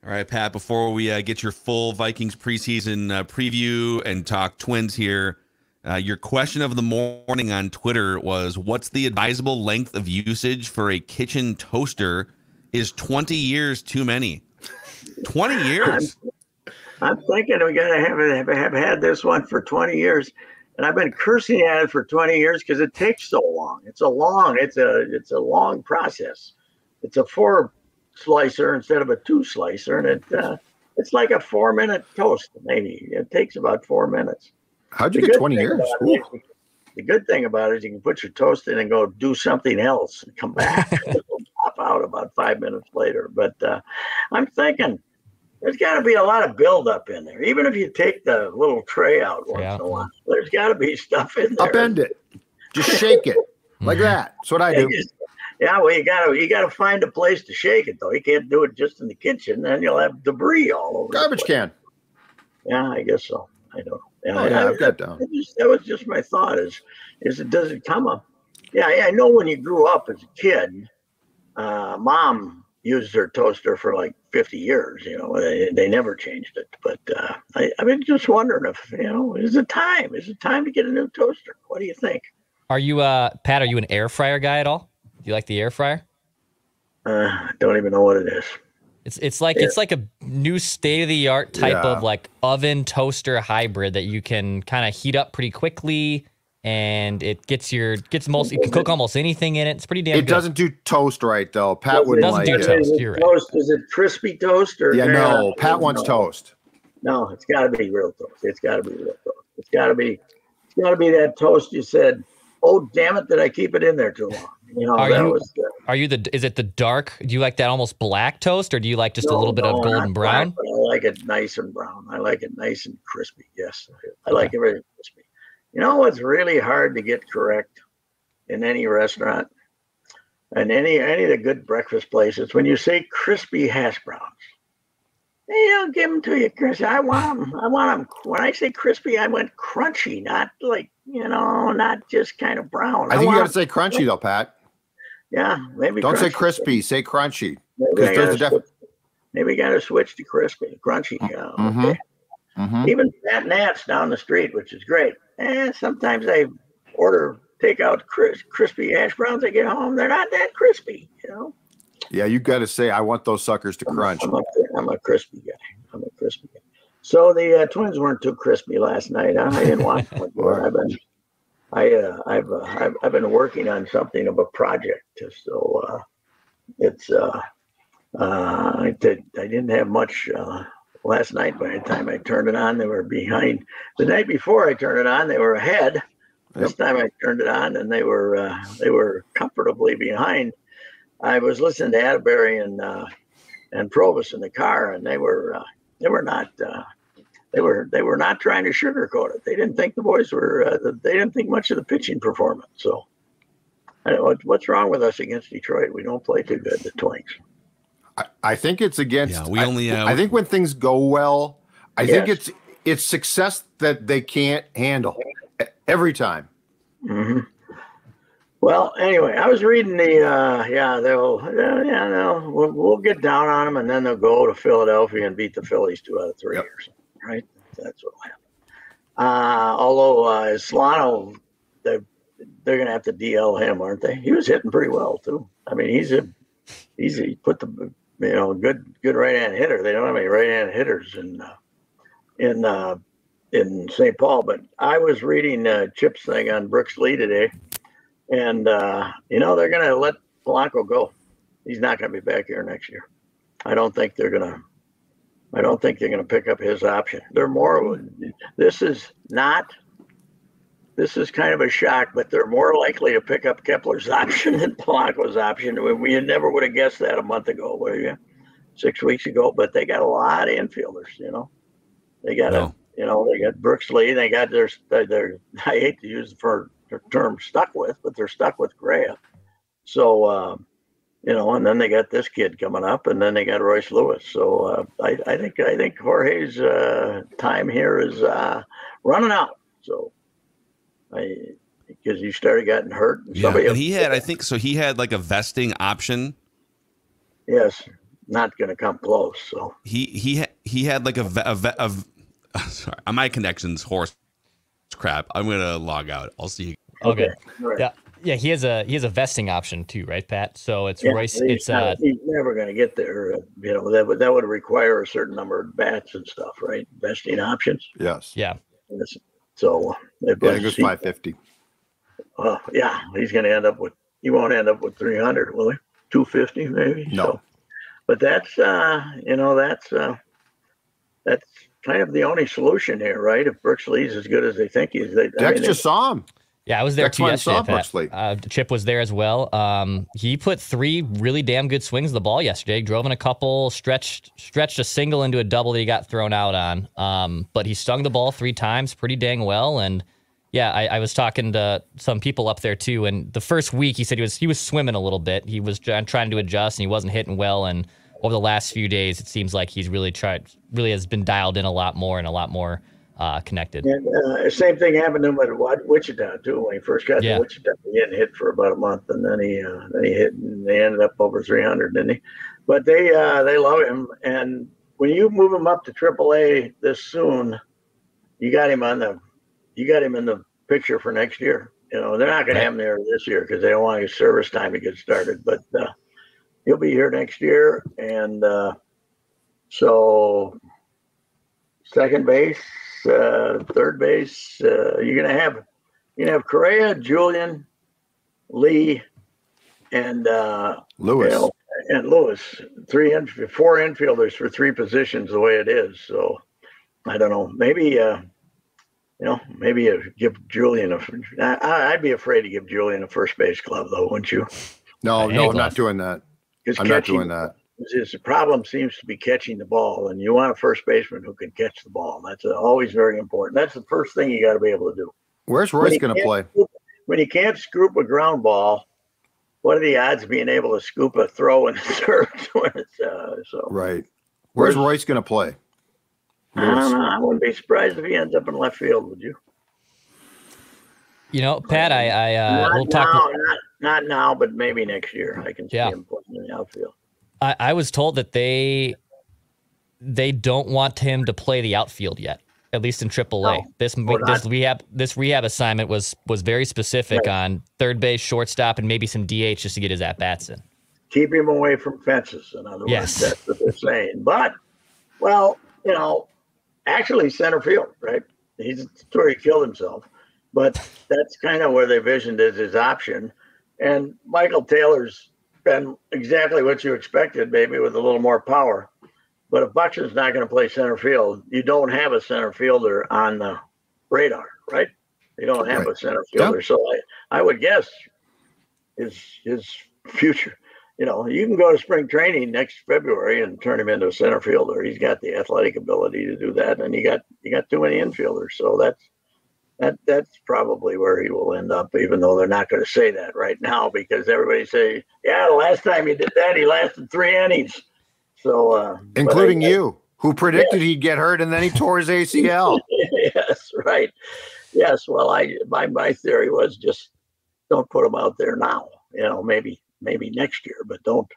All right, Pat, before we get your full Vikings preseason preview and talk Twins here, your question of the morning on Twitter was, what's the advisable length of usage for a kitchen toaster? Is 20 years too many? 20 years? I'm thinking we got to have had this one for 20 years. And I've been cursing at it for 20 years because it takes so long. It's a long process. It's a 4-slicer instead of a 2-slicer, and it's like a 4-minute toast. Maybe it takes about 4 minutes. How'd you get 20 years? The good thing about it is you can put your toast in and go do something else and come back. It'll pop out about 5 minutes later. But I'm thinking there's got to be a lot of buildup in there. Even if you take the little tray out once in a while, there's got to be stuff in there. Upend it. Just shake it like that. That's what I do. Yeah, well, you gotta find a place to shake it though. You can't do it just in the kitchen, then you'll have debris all over. Garbage can. Yeah, I guess so. I don't know. I've got down. That was just my thought. Does it come up? Yeah, I know when you grew up as a kid, Mom used her toaster for like 50 years. They never changed it. But I've been just wondering if is it time? Is it time to get a new toaster? What do you think? Are you Pat? Are you an air fryer guy at all? Do you like the air fryer? I don't even know what it is. It's like a new state of the art type of like oven toaster hybrid that you can kind of heat up pretty quickly, and it gets most. You can cook almost anything in it. It's pretty damn good. It doesn't do toast right though. Pat wouldn't like it. Toast. You're right. Toast, is it crispy toast or? Yeah, no. Pat wants toast. No, it's got to be real toast. It's got to be real toast. It's got to be that toast you said, oh damn it, did I keep it in there too long? Is it the dark? Do you like that almost black toast, or do you like just a little bit of golden brown? Black, I like it nice and brown. I like it nice and crispy. Yes, I like it very crispy. You know what's really hard to get correct in any restaurant and any of the good breakfast places? When you say crispy hash browns, they don't give them to you crispy. I want them. When I say crispy, I want crunchy, not like not just kind of brown. I think you got to say crunchy though, Pat. Yeah, maybe. Don't say crispy. Say crunchy. Maybe we got to switch to crispy, crunchy. Okay. Even Fat Nat's down the street, which is great. Sometimes I order takeout crispy hash browns. I get home, they're not that crispy. Yeah, you got to say I want those suckers to crunch. I'm a crispy guy. So the Twins weren't too crispy last night. Huh? I didn't watch them. I've been working on something of a project, so it's I didn't have much last night. By the time I turned it on, they were behind. The night before I turned it on, they were ahead. This time I turned it on, and they were comfortably behind. I was listening to Atterbury and Provis in the car, and they were not. They were not trying to sugarcoat it. They didn't think the boys were. They didn't think much of the pitching performance. So, I don't know what's wrong with us against Detroit. We don't play too good. The Twins. I think it's against. Yeah, we only. I think when things go well, I think it's success that they can't handle every time. Mm-hmm. Well, anyway, I was reading we'll get down on them, and then they'll go to Philadelphia and beat the Phillies 2 out of 3 or something. Right, that's what will happen. Although Solano, they're going to have to DL him, aren't they? He was hitting pretty well too. I mean, he put the good right-hand hitter. They don't have any right-hand hitters in St. Paul. But I was reading Chip's thing on Brooks Lee today, and they're going to let Polanco go. He's not going to be back here next year. I don't think they're going to pick up his option. This is kind of a shock, but they're more likely to pick up Kepler's option than Polanco's option. We never would have guessed that a month ago, 6 weeks ago, but they got a lot of infielders, they got they got Brooks Lee, they got their I hate to use the term stuck with, but they're stuck with Grea. So, and then they got this kid coming up, and then they got Reusse Lewis. So I think Jorge's time here is running out. So because he started getting hurt. Yeah, but he had like a vesting option. Yes, not going to come close. So he had like sorry, my connection's horse crap. I'm gonna log out. I'll see you. Okay. Right. Yeah. He has a vesting option too, right, Pat? So it's Reusse. He's never going to get there. That would require a certain number of bats and stuff, right? Vesting options. Yes. Yeah. So I think it's 550. Yeah, he's going to end up with. He won't end up with 300, will he? 250 maybe. No. So, but that's that's kind of the only solution here, right? If Brooks Lee's as good as they think he is, Dex just saw him. Yeah, I was there too yesterday, Pat. Chip was there as well. He put 3 really damn good swings of the ball yesterday. Drove in a couple, stretched a single into a double that he got thrown out on. But he stung the ball 3 times pretty dang well. And yeah, I was talking to some people up there too. And the first week he said he was swimming a little bit. He was trying to adjust and he wasn't hitting well. And over the last few days, it seems like he's really has been dialed in a lot more and a lot more connected. And same thing happened to him at Wichita too. When he first got to Wichita, he didn't hit for about a month, and then he hit, and they ended up over 300, didn't he? But they love him, and when you move him up to AAA this soon, you got him in the picture for next year. They're not going to have him there this year because they don't want his service time to get started, but he'll be here next year, and so second base. Third base, you're gonna have Correa, Julian, Lee, and Lewis. And Lewis. 4 infielders for 3 positions the way it is. So I don't know. Maybe maybe you give Julian I'd be afraid to give Julian a first base glove though, wouldn't you? No, I'm not doing that. I'm not doing that. His problem seems to be catching the ball, and you want a first baseman who can catch the ball. That's always very important. That's the first thing you got to be able to do. Where's Reusse going to play? When you can't scoop a ground ball, what are the odds of being able to scoop a throw in the third? Right. Where's Reusse going to play? I don't know. I wouldn't be surprised if he ends up in left field. Would you? Pat, we'll talk. Not now, but maybe next year. I can see him playing in the outfield. I was told that they don't want him to play the outfield yet, at least in AAA. This rehab assignment was very specific on third base, shortstop, and maybe some DH just to get his at bats in. Keep him away from fences. In other words, that's what they're saying. But actually center field, right? He's where he killed himself, but that's kind of where they visioned as his option. And Michael Taylor's been exactly what you expected, maybe with a little more power. But if Buxton's not going to play center field, you don't have a center fielder on the radar, right? You don't have a center fielder. Yep. So I would guess his future, you can go to spring training next February and turn him into a center fielder. He's got the athletic ability to do that, and you got too many infielders. So that's probably where he will end up, even though they're not going to say that right now because everybody say, the last time he did that, he lasted 3 innings. So, including you, who predicted he'd get hurt and then he tore his ACL. Yes, right. Yes. Well, my theory was just don't put him out there now. Maybe next year, but don't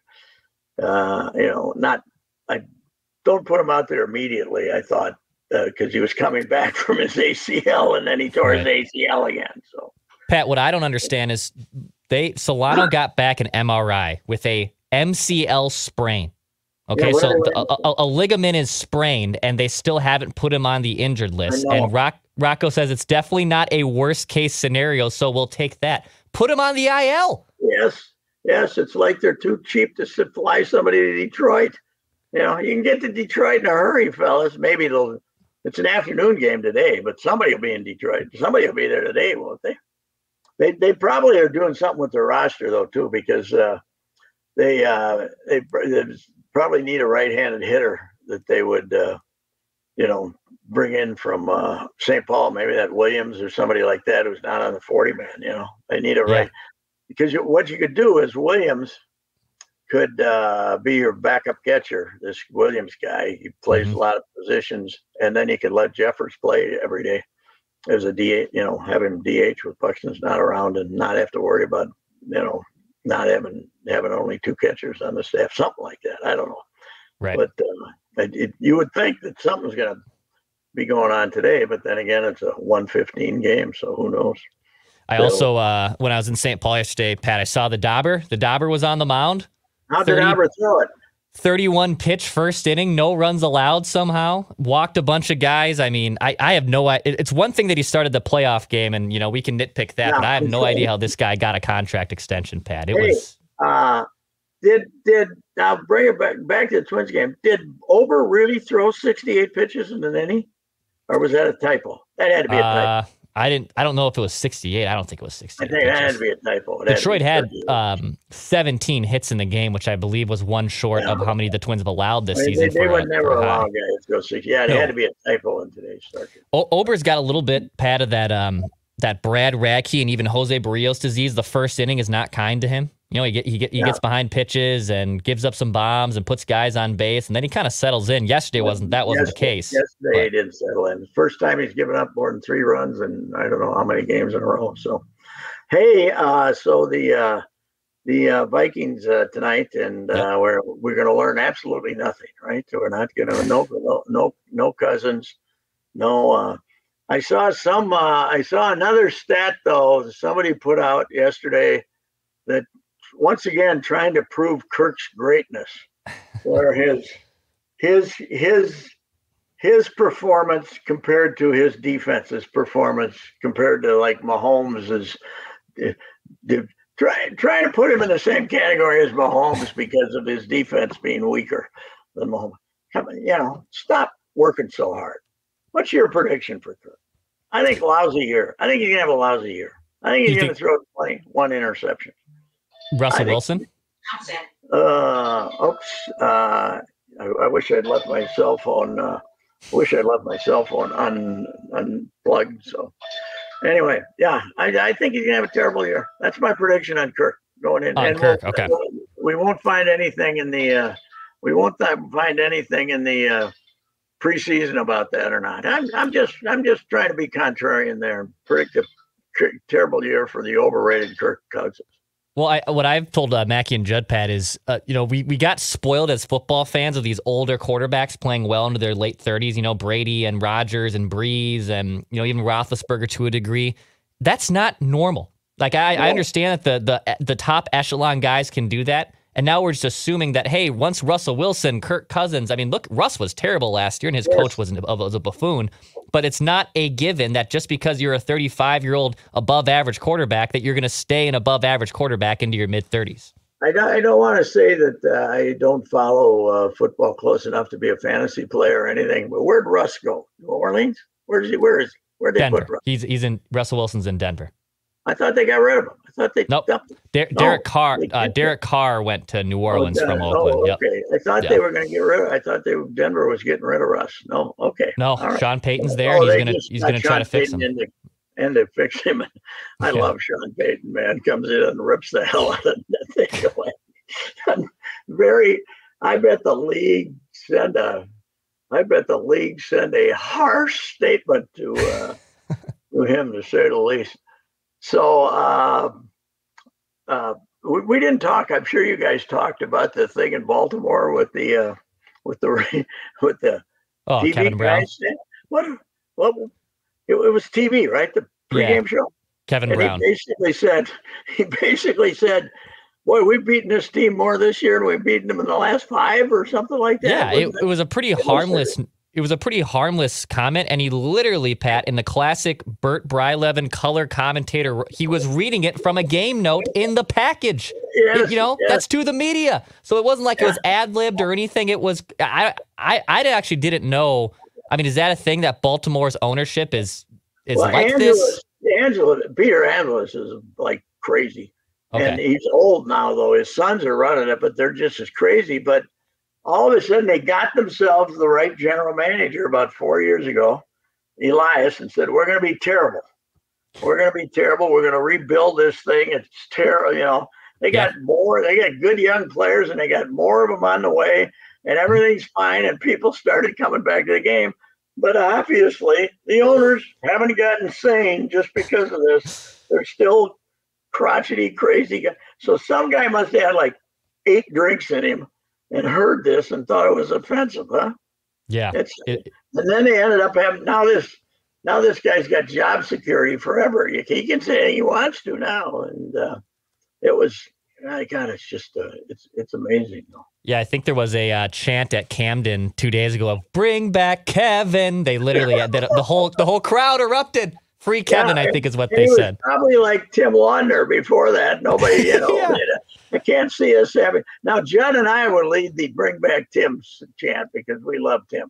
put him out there immediately. I thought. Because he was coming back from his ACL and then he tore his ACL again. So, Pat, what I don't understand is Solano got back an MRI with a MCL sprain. Okay, so a ligament is sprained and they still haven't put him on the injured list. And Rocco says it's definitely not a worst case scenario, so we'll take that. Put him on the IL. Yes, it's like they're too cheap to fly somebody to Detroit. You can get to Detroit in a hurry, fellas. Maybe it's an afternoon game today, but somebody will be in Detroit. Somebody will be there today, won't they? They probably are doing something with their roster though too, because they probably need a right-handed hitter that they would bring in from St. Paul, maybe that Williams or somebody like that who's not on the 40-man. They need a right, because what you could do is Williams could be your backup catcher. This Williams guy, he plays a lot of positions, and then you could let Jeffers play every day as a DH. Have him DH with Buxton's not around, and not have to worry about not having only 2 catchers on the staff, something like that. I don't know. Right. But you would think that something's going to be going on today, but then again, it's a 1:15 game, so who knows? I also, when I was in St. Paul yesterday, Pat, I saw the Dauber. The Dauber was on the mound. How did Dauber throw it? 31 pitch first inning, no runs allowed somehow. Walked a bunch of guys. I mean, I have no idea. It's one thing that he started the playoff game, and, we can nitpick that, but I have no idea how this guy got a contract extension, Pat. It was... Now bring it back to the Twins game. Did Ober really throw 68 pitches in an inning? Or was that a typo? That had to be a typo. I don't know if it was 68. I don't think it was 68. I think that had to be a typo. Detroit had 17 hits in the game, which I believe was one short of how many the Twins have allowed this season. They would never allow guys to go 60. Yeah, it had to be a typo in today's start. Ober's got a little bit, Pat, of that Brad Radke and even Jose Barrios disease. The first inning is not kind to him. He gets behind pitches and gives up some bombs and puts guys on base, and then he kind of settles in. Yesterday wasn't the case. Yesterday he didn't settle in. First time he's given up more than 3 runs in I don't know how many games in a row. So, hey, so the Vikings tonight, and we're going to learn absolutely nothing, right? So we're not going to no Cousins, no. I saw another stat though. Somebody put out yesterday that, once again, trying to prove Kirk's greatness, where his performance compared to his defense's performance compared to like Mahomes is trying to put him in the same category as Mahomes because of his defense being weaker than Mahomes. Come on, stop working so hard. What's your prediction for Kirk? I think lousy year. I think he's gonna have a lousy year. I think he's gonna throw 21 interceptions. Russell Wilson? I wish I'd left my cell phone. Unplugged. So anyway, yeah, I think he's gonna have a terrible year. That's my prediction on Kirk going in. Kirk, okay. We won't find anything in the preseason about that or not. I'm just trying to be contrarian there and predict a terrible year for the overrated Kirk Cousins. Well, what I've told Mackie and Judd, Pat, is, we got spoiled as football fans of these older quarterbacks playing well into their late 30s, Brady and Rodgers and Breeze and, even Roethlisberger to a degree. That's not normal. Like, I understand that the top echelon guys can do that. And now we're just assuming that, hey, once Russell Wilson, Kirk Cousins, I mean, look, Russ was terrible last year and his coach was a buffoon. But it's not a given that just because you're a 35-year-old above-average quarterback that you're going to stay an above-average quarterback into your mid-30s. I don't want to say that I don't follow football close enough to be a fantasy player or anything, but where'd Russ go? New Orleans? Where is he? Where'd they Denver. put Russ? He's in Russell Wilson's in Denver. I thought they got rid of him. I thought they dumped him. Derek Carr went to New Orleans from Oakland. Okay. Yep. I thought they were going to get rid of. I thought Denver was getting rid of Russ. No, okay. No, right. Sean Payton's there. He's gonna try to fix him. And to fix him. I love Sean Payton, man. Comes in and rips the hell out of that thing away. I bet the league send a harsh statement to him, to say the least. So we didn't talk. I'm sure you guys talked about the thing in Baltimore with the TV Kevin Brown. What? It was TV, right? The pregame show. Kevin Brown. He basically said, "Boy, we've beaten this team more this year than we've beaten them in the last 5 or something like that." Yeah, it was a pretty harmless. It was a pretty harmless comment, and he literally, Pat, in the classic Burt Bryleven color commentator, he was reading it from a game note in the package. Yes, that's to the media. So it wasn't like it was ad-libbed or anything. It was, I actually didn't know. I mean, is that a thing that Baltimore's ownership is like this? Peter Angelos is like crazy. Okay. And he's old now, though. His sons are running it, but they're just as crazy. But all of a sudden, they got themselves the right general manager about 4 years ago, Elias, and said, "We're going to be terrible. We're going to be terrible. We're going to rebuild this thing. It's terrible." They got more. They got good young players, and they got more of them on the way, and everything's fine. And people started coming back to the game. But obviously, the owners haven't gotten sane just because of this. They're still crotchety, crazy guys. So some guy must have had like 8 drinks in him. and heard this and thought it was offensive, huh? Yeah. And then they ended up having now this guy's got job security forever. He can say anything he wants to now, and it was. God, it's just it's amazing though. Yeah, I think there was a chant at Camden 2 days ago of "Bring back Kevin." They literally the whole crowd erupted. Free Kevin, I think is what they said. Probably like Tim Wonder before that. Nobody, yeah. I can't see us having. Now, Judd and I would lead the "Bring Back Tim's" chant because we love Tim.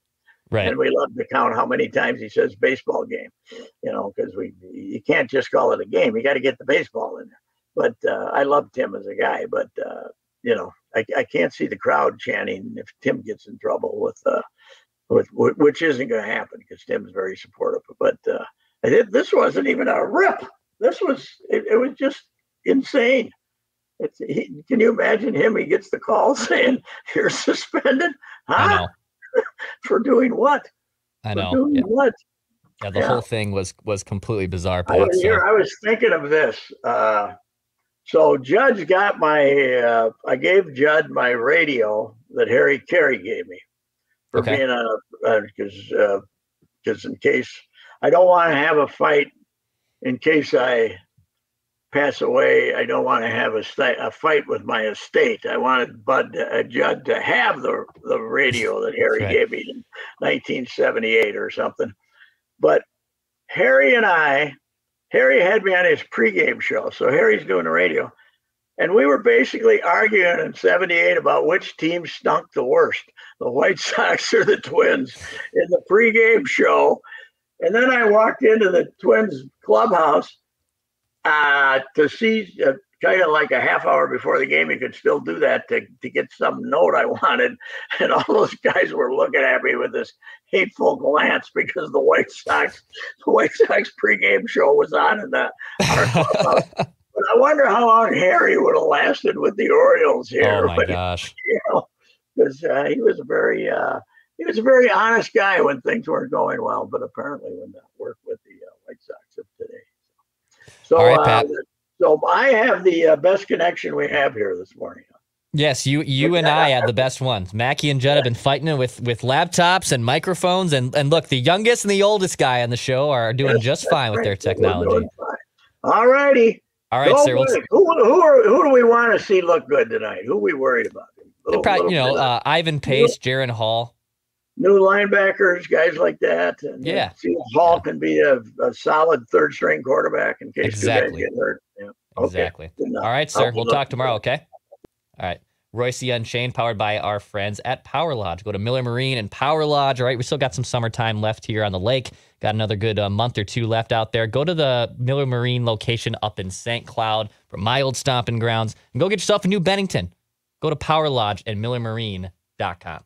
Right. And we love to count how many times he says baseball game, because you can't just call it a game. You got to get the baseball in there. But I love Tim as a guy. But, I can't see the crowd chanting if Tim gets in trouble with which isn't going to happen because Tim's very supportive. But this wasn't even a rip. This was it was just insane. Can you imagine him? He gets the call saying you're suspended. Huh? I know. For doing what? I know. For doing what? Yeah, the whole thing was completely bizarre. I was thinking of this. So Judge got I gave Judd my radio that Harry Carey gave me for being because in case I don't want to have a fight, in case I pass away, I don't want to have a fight with my estate. I wanted Judd to have the radio that Harry gave me in 1978 or something. But Harry had me on his pregame show. So Harry's doing the radio. And we were basically arguing in 78 about which team stunk the worst, the White Sox or the Twins, in the pregame show. And then I walked into the Twins clubhouse to see kind of like a half hour before the game. You could still do that to get some note I wanted. And all those guys were looking at me with this hateful glance because the White Sox pregame show was on in our clubhouse. But I wonder how long Harry would have lasted with the Orioles here. Oh my gosh! Because he was a very honest guy when things weren't going well, but apparently would not work with the White Sox of today. So, all right, Pat. So I have the best connection we have here this morning. Yes, you and I have the best ones. Mackie and Judd have been fighting it with laptops and microphones, and look, the youngest and the oldest guy on the show are doing just fine with their technology. All righty. All right, sir. Who do we want to see look good tonight? Who are we worried about? Ivan Pace, Jaron Hall. New linebackers, guys like that. And see if Hall can be a solid third-string quarterback in case two guys get hurt. Yeah. Exactly. Okay. All right, sir. We'll talk tomorrow, okay? All right. Reusse Unchained, powered by our friends at Power Lodge. Go to Miller Marine and Power Lodge. All right, we still got some summertime left here on the lake. Got another good month or two left out there. Go to the Miller Marine location up in St. Cloud for my old stomping grounds. And go get yourself a new Bennington. Go to Power Lodge and millermarine.com.